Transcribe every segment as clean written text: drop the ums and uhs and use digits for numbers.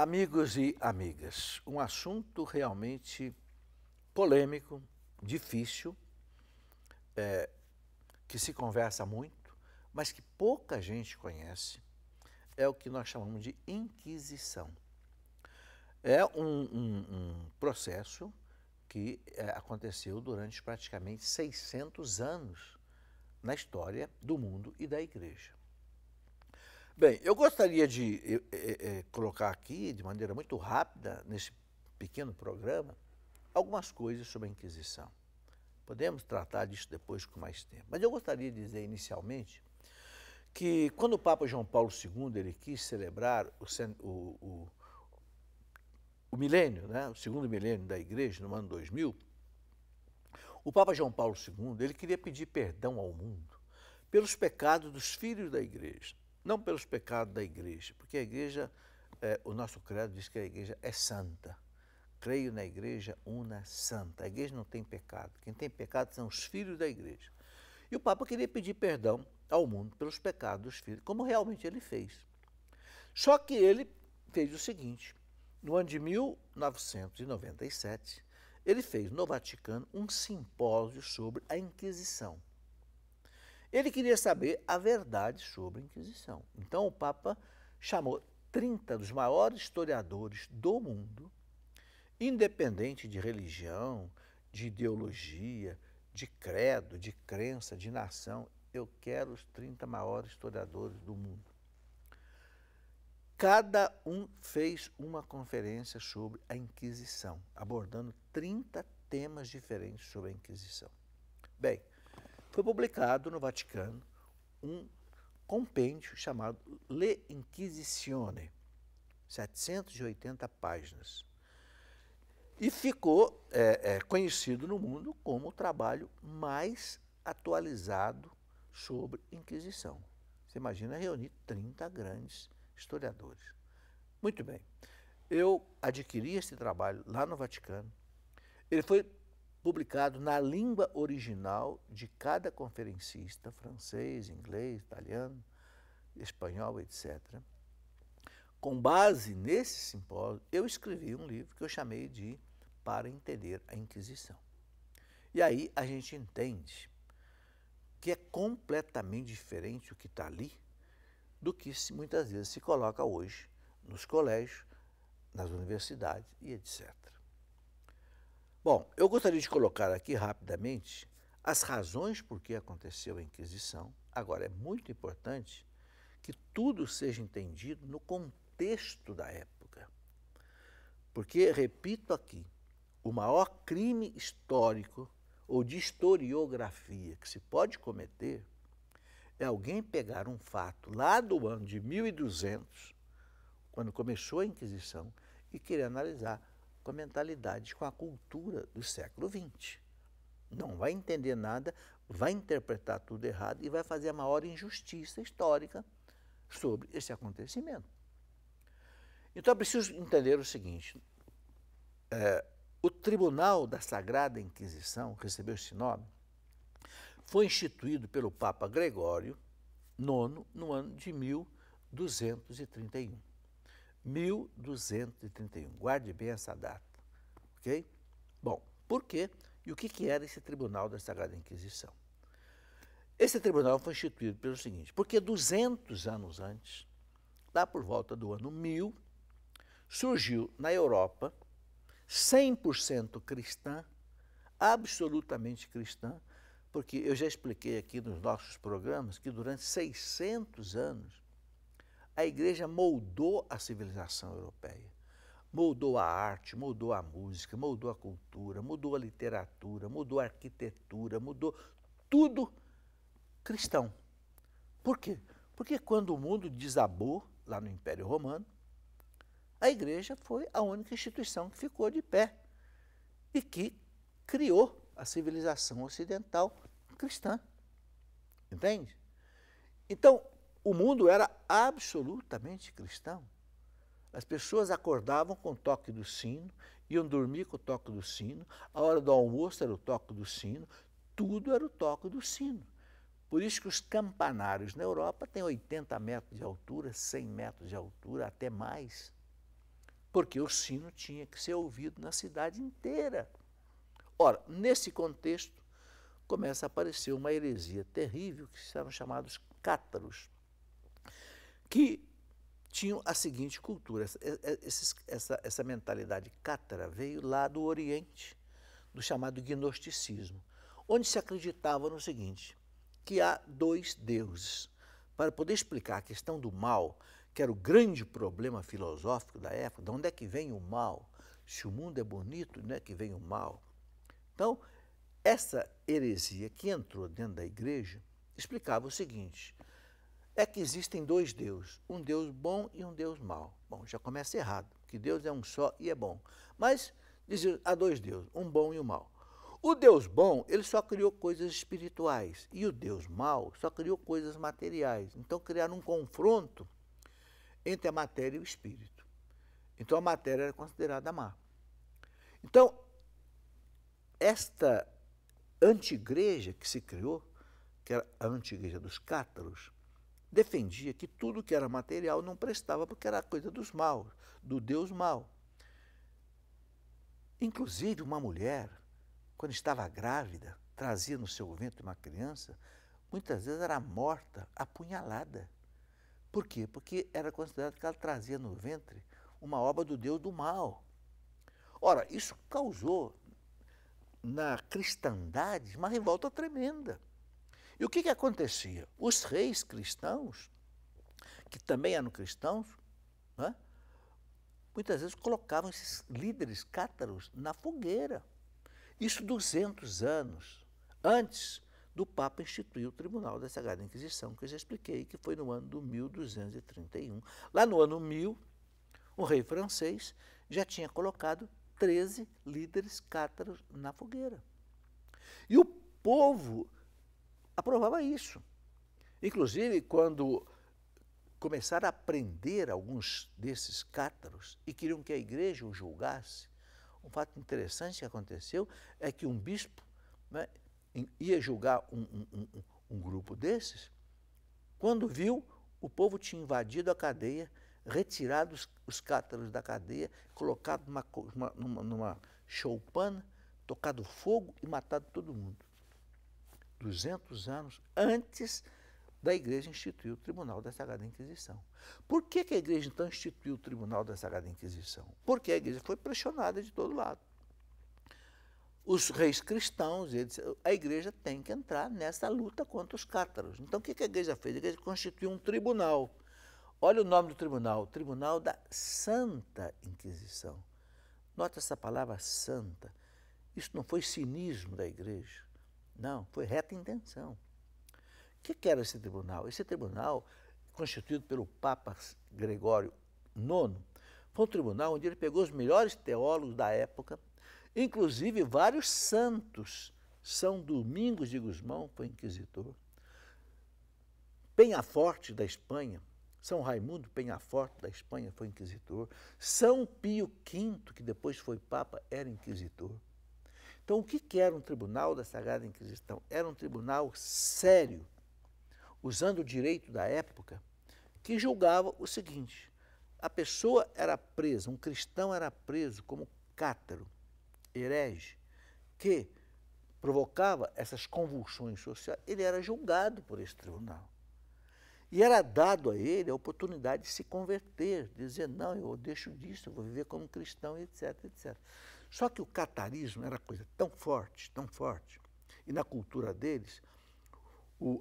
Amigos e amigas, um assunto realmente polêmico, difícil, que se conversa muito, mas que pouca gente conhece, é o que nós chamamos de Inquisição. É um processo que aconteceu durante praticamente 600 anos na história do mundo e da Igreja. Bem, eu gostaria de colocar aqui, de maneira muito rápida, nesse pequeno programa, algumas coisas sobre a Inquisição. Podemos tratar disso depois com mais tempo. Mas eu gostaria de dizer inicialmente que quando o Papa João Paulo II ele quis celebrar o milênio, né, o segundo milênio da Igreja, no ano 2000, o Papa João Paulo II ele queria pedir perdão ao mundo pelos pecados dos filhos da Igreja, não pelos pecados da Igreja, porque a Igreja, o nosso credo diz que a Igreja é santa. Creio na Igreja una santa. A Igreja não tem pecado. Quem tem pecado são os filhos da Igreja. E o Papa queria pedir perdão ao mundo pelos pecados dos filhos, como realmente ele fez. Só que ele fez o seguinte: no ano de 1997, ele fez no Vaticano um simpósio sobre a Inquisição. Ele queria saber a verdade sobre a Inquisição. Então o Papa chamou 30 dos maiores historiadores do mundo, independente de religião, de ideologia, de credo, de crença, de nação. Eu quero os 30 maiores historiadores do mundo. Cada um fez uma conferência sobre a Inquisição, abordando 30 temas diferentes sobre a Inquisição. Bem, foi publicado no Vaticano um compêndio chamado Le Inquisitione, 780 páginas. E ficou conhecido no mundo como o trabalho mais atualizado sobre Inquisição. Você imagina reunir 30 grandes historiadores. Muito bem, eu adquiri esse trabalho lá no Vaticano. Ele foi publicado na língua original de cada conferencista, francês, inglês, italiano, espanhol, etc. Com base nesse simpósio, eu escrevi um livro que eu chamei de Para Entender a Inquisição. E aí a gente entende que é completamente diferente o que está ali do que muitas vezes se coloca hoje nos colégios, nas universidades e etc. Bom, eu gostaria de colocar aqui rapidamente as razões por que aconteceu a Inquisição. Agora, é muito importante que tudo seja entendido no contexto da época. Porque, repito aqui, o maior crime histórico ou de historiografia que se pode cometer é alguém pegar um fato lá do ano de 1200, quando começou a Inquisição, e querer analisar com a mentalidade, com a cultura do século XX. Não vai entender nada, vai interpretar tudo errado e vai fazer a maior injustiça histórica sobre esse acontecimento. Então é preciso entender o seguinte: o Tribunal da Sagrada Inquisição, recebeu esse nome, foi instituído pelo Papa Gregório IX no ano de 1231. 1231, guarde bem essa data, ok? Bom, por quê? E o que era esse Tribunal da Sagrada Inquisição? Esse tribunal foi instituído pelo seguinte: porque 200 anos antes, lá por volta do ano 1000, surgiu na Europa 100% cristã, absolutamente cristã, porque eu já expliquei aqui nos nossos programas que durante 600 anos a Igreja moldou a civilização europeia, moldou a arte, moldou a música, moldou a cultura, mudou a literatura, mudou a arquitetura, mudou tudo cristão. Por quê? Porque quando o mundo desabou lá no Império Romano, a Igreja foi a única instituição que ficou de pé e que criou a civilização ocidental cristã. Entende? Então, o mundo era absolutamente cristão. As pessoas acordavam com o toque do sino, iam dormir com o toque do sino, a hora do almoço era o toque do sino, tudo era o toque do sino. Por isso que os campanários na Europa têm 80 metros de altura, 100 metros de altura, até mais. porque o sino tinha que ser ouvido na cidade inteira. Ora, nesse contexto, começa a aparecer uma heresia terrível, que eram chamados cátaros, que tinham a seguinte cultura. Essa mentalidade cátara veio lá do Oriente, do chamado gnosticismo, onde se acreditava no seguinte, que há dois deuses. Para poder explicar a questão do mal, que era o grande problema filosófico da época, de onde é que vem o mal? Se o mundo é bonito, não é que vem o mal? Então, essa heresia que entrou dentro da igreja explicava o seguinte, é que existem dois deuses, um Deus bom e um Deus mau. Bom, já começa errado, que Deus é um só e é bom. Mas dizia, há dois deuses, um bom e um mau. O Deus bom, ele só criou coisas espirituais, e o Deus mau só criou coisas materiais. Então criaram um confronto entre a matéria e o espírito. Então a matéria era considerada má. Então, esta anti-igreja que se criou, que era a anti-igreja dos cátaros, defendia que tudo que era material não prestava porque era coisa dos maus, do Deus mau. Inclusive, uma mulher, quando estava grávida, trazia no seu ventre uma criança, muitas vezes era morta, apunhalada. Por quê? Porque era considerado que ela trazia no ventre uma obra do Deus do mal. Ora, isso causou na cristandade uma revolta tremenda. E o que acontecia? Os reis cristãos, que também eram cristãos, né, muitas vezes colocavam esses líderes cátaros na fogueira. Isso 200 anos antes do Papa instituir o Tribunal da Sagrada Inquisição, que eu já expliquei, que foi no ano de 1231. Lá no ano 1000, o rei francês já tinha colocado 13 líderes cátaros na fogueira. E o povo aprovava isso. Inclusive, quando começaram a prender alguns desses cátaros e queriam que a igreja o julgasse, um fato interessante que aconteceu é que um bispo, né, ia julgar um grupo desses, quando viu, o povo tinha invadido a cadeia, retirado os cátaros da cadeia, colocado numa choupana, tocado fogo e matado todo mundo. 200 anos antes da igreja instituir o Tribunal da Sagrada Inquisição. Por que a igreja, então, instituiu o Tribunal da Sagrada Inquisição? Porque a igreja foi pressionada de todo lado. Os reis cristãos, a igreja tem que entrar nessa luta contra os cátaros. Então, o que a igreja fez? A igreja constituiu um tribunal. Olha o nome do tribunal, Tribunal da Santa Inquisição. Nota essa palavra santa. Isso não foi cinismo da igreja. Não, foi reta intenção. O que era esse tribunal? Esse tribunal, constituído pelo Papa Gregório IX, foi um tribunal onde ele pegou os melhores teólogos da época, inclusive vários santos. São Domingos de Gusmão foi inquisitor. Peñaforte, da Espanha, São Raimundo Peñaforte, da Espanha, foi inquisitor. São Pio V, que depois foi Papa, era inquisitor. Então, o que era um tribunal da Sagrada Inquisição? Era um tribunal sério, usando o direito da época, que julgava o seguinte, a pessoa era presa, um cristão era preso como cátaro, herege, que provocava essas convulsões sociais, ele era julgado por esse tribunal. E era dado a ele a oportunidade de se converter, de dizer, não, eu deixo disso, eu vou viver como cristão, etc, etc. Só que o catarismo era coisa tão forte, e na cultura deles,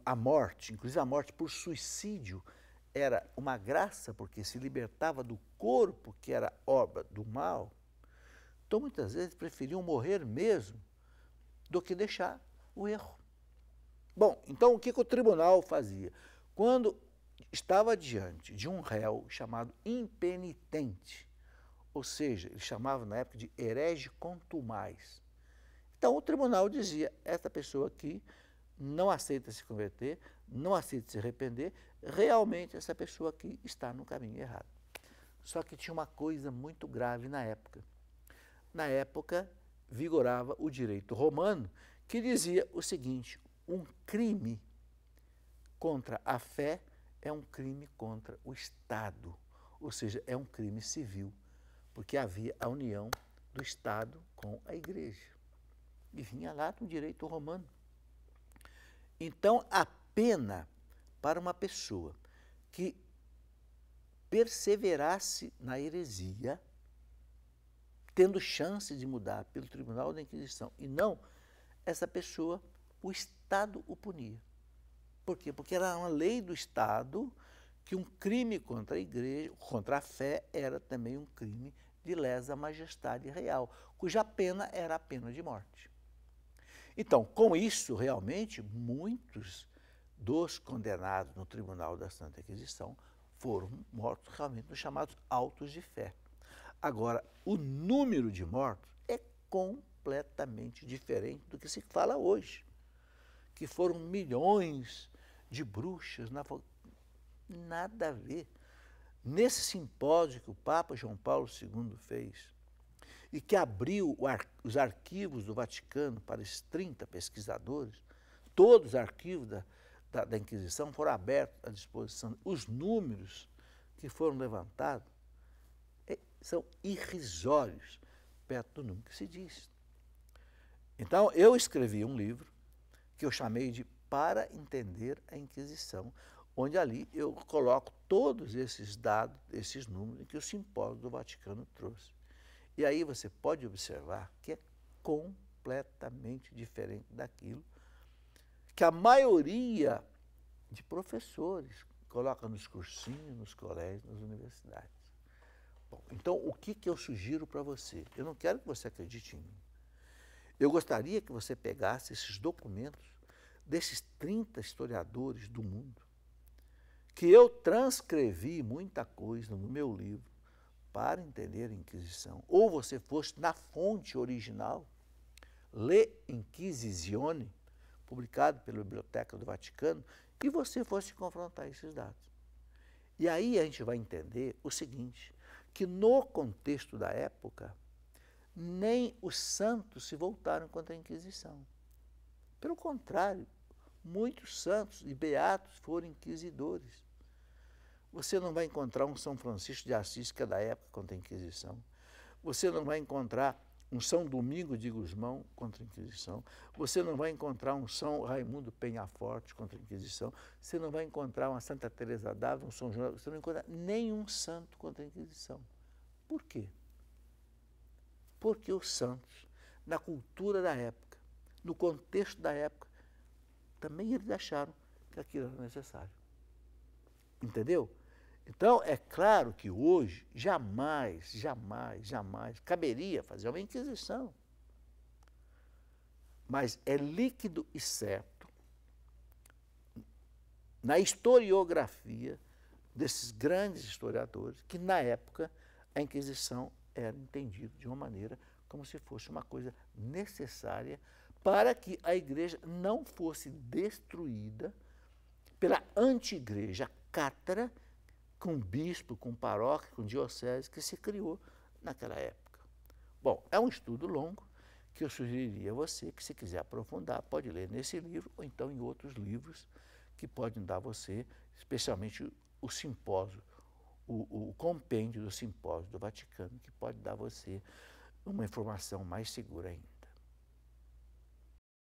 a morte, inclusive a morte por suicídio, era uma graça, porque se libertava do corpo, que era obra do mal. Então, muitas vezes, preferiam morrer mesmo do que deixar o erro. Bom, então, o que o tribunal fazia? Quando estava diante de um réu chamado impenitente, ou seja, ele chamava na época de herege contumaz. Então o tribunal dizia, essa pessoa aqui não aceita se converter, não aceita se arrepender, realmente essa pessoa aqui está no caminho errado. Só que tinha uma coisa muito grave na época. Na época vigorava o direito romano, que dizia o seguinte, um crime contra a fé é um crime contra o Estado, ou seja, é um crime civil. porque havia a união do Estado com a Igreja. E vinha lá no direito romano. Então, a pena para uma pessoa que perseverasse na heresia, tendo chance de mudar pelo Tribunal da Inquisição, e não, essa pessoa, o Estado o punia. Por quê? Porque era uma lei do Estado que um crime contra a Igreja, contra a fé, era também um crime de lesa majestade real, cuja pena era a pena de morte. Então, com isso, realmente, muitos dos condenados no Tribunal da Santa Inquisição foram mortos realmente nos chamados autos de fé. Agora, o número de mortos é completamente diferente do que se fala hoje, que foram milhões de bruxas, nada a ver. Nesse simpósio que o Papa João Paulo II fez, e que abriu os arquivos do Vaticano para esses 30 pesquisadores, todos os arquivos da Inquisição foram abertos à disposição. Os números que foram levantados são irrisórios perto do número que se diz. Então, eu escrevi um livro que eu chamei de Para Entender a Inquisição, onde ali eu coloco todos esses dados, esses números que o simpósio do Vaticano trouxe. E aí você pode observar que é completamente diferente daquilo que a maioria de professores coloca nos cursinhos, nos colégios, nas universidades. Bom, então, o que eu sugiro para você? Eu não quero que você acredite em mim. Eu gostaria que você pegasse esses documentos desses 30 historiadores do mundo, que eu transcrevi muita coisa no meu livro para entender a Inquisição. Ou você fosse na fonte original, Le Inquisitione, publicado pela Biblioteca do Vaticano, e você fosse confrontar esses dados. E aí a gente vai entender o seguinte, que no contexto da época, nem os santos se voltaram contra a Inquisição. Pelo contrário, muitos santos e beatos foram inquisidores. Você não vai encontrar um São Francisco de Assis, que é da época contra a Inquisição. Você não vai encontrar um São Domingo de Gusmão contra a Inquisição. Você não vai encontrar um São Raimundo Penhaforte contra a Inquisição. Você não vai encontrar uma Santa Teresa d'Ávila, um São João. Você não vai encontrar nenhum santo contra a Inquisição. Por quê? Porque os santos, na cultura da época, no contexto da época, também eles acharam que aquilo era necessário. Entendeu? Então, é claro que hoje jamais caberia fazer uma inquisição. Mas é líquido e certo, na historiografia desses grandes historiadores, que na época a Inquisição era entendida de uma maneira como se fosse uma coisa necessária para que a igreja não fosse destruída pela anti-igreja cátara, com bispo, com paróquia, com diocese, que se criou naquela época. Bom, é um estudo longo que eu sugeriria a você que, se quiser aprofundar, pode ler nesse livro ou então em outros livros que podem dar a você, especialmente o simpósio, o compêndio do simpósio do Vaticano, que pode dar a você uma informação mais segura ainda.